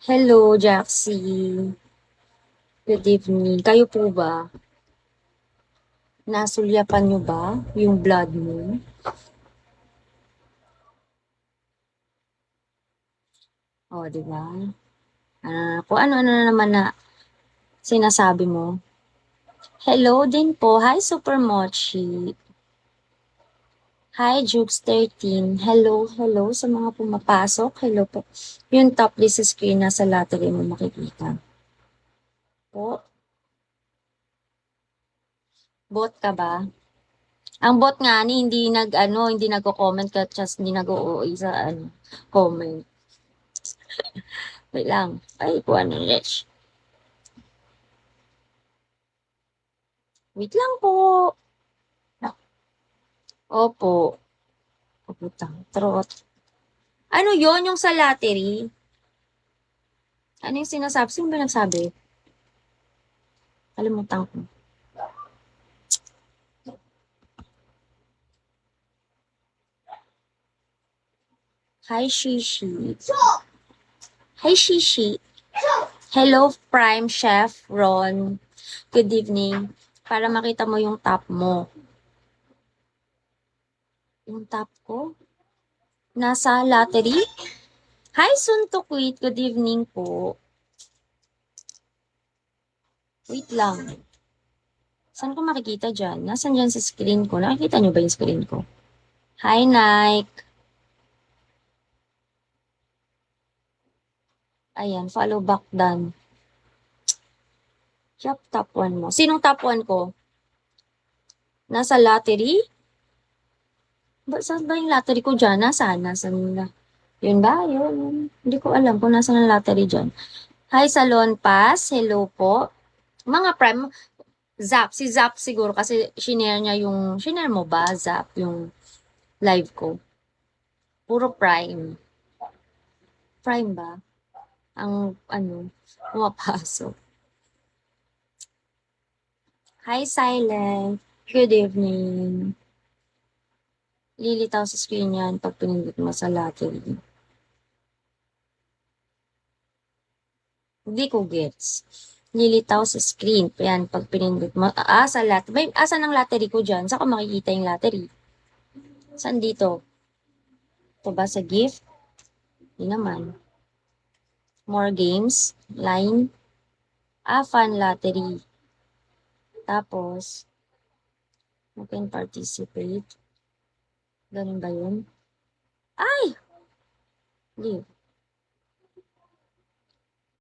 Hello, Jaxie. Good evening. Kayo po ba? Nasulyapan nyo ba yung blood mo? O, di ba? Kung ano-ano na naman na sinasabi mo. Hello din po. Hi, Super Mochi. Hi, Jukes13. Hello, hello sa mga pumapasok. Hello po. Yung top list sa screen nasa lottery mo makikita. Po, bot ka ba? Ang bot nga ni hindi nagko-comment ka just hindi nag-OOA sa comment. Wait lang. Ay, kuha ng Rich. Wait lang po. Opo. Putang trot. Ano yon yung sa lottery? Ano yung sinasabi? Sino ba nagsabi? Kalimutan ko. Hi, Shishi. Hi, Shishi. Hello, Prime Chef Ron. Good evening. Para makita mo yung top mo. Yung top ko? Nasa lottery? Hi, Suntukwit. Good evening po. Wait lang. Saan ko makikita dyan? Nasaan dyan sa screen ko? Nakikita nyo ba yung screen ko? Hi, Nike. Ayan, follow back done. Yup, top 1 mo. Sinong top 1 ko? Nasa lottery? Saan ba yung lottery ko dyan? Nasaan? Nasaan na? Yun ba? Yun. Hindi ko alam kung nasaan ang lottery dyan. Hi, Salon Pass. Hello po. Mga prime. Zap. Si Zap siguro kasi shinare mo ba, Zap, yung live ko? Puro prime. Prime ba? Ang, pumapasok. Hi, Silent. Good evening. Lilitaw sa screen yan pag pinindot mo sa lottery. Hindi ko gets. Lilitaw sa screen. Yan, pag pinindot mo. Sa lottery. Asan ang lottery ko dyan? Saan ko makikita yung lottery? Saan dito? Ito ba sa gift? Hindi naman. More games. Line. Fun lottery. Tapos, you can participate. Ganun ba yun? Ay! Leave.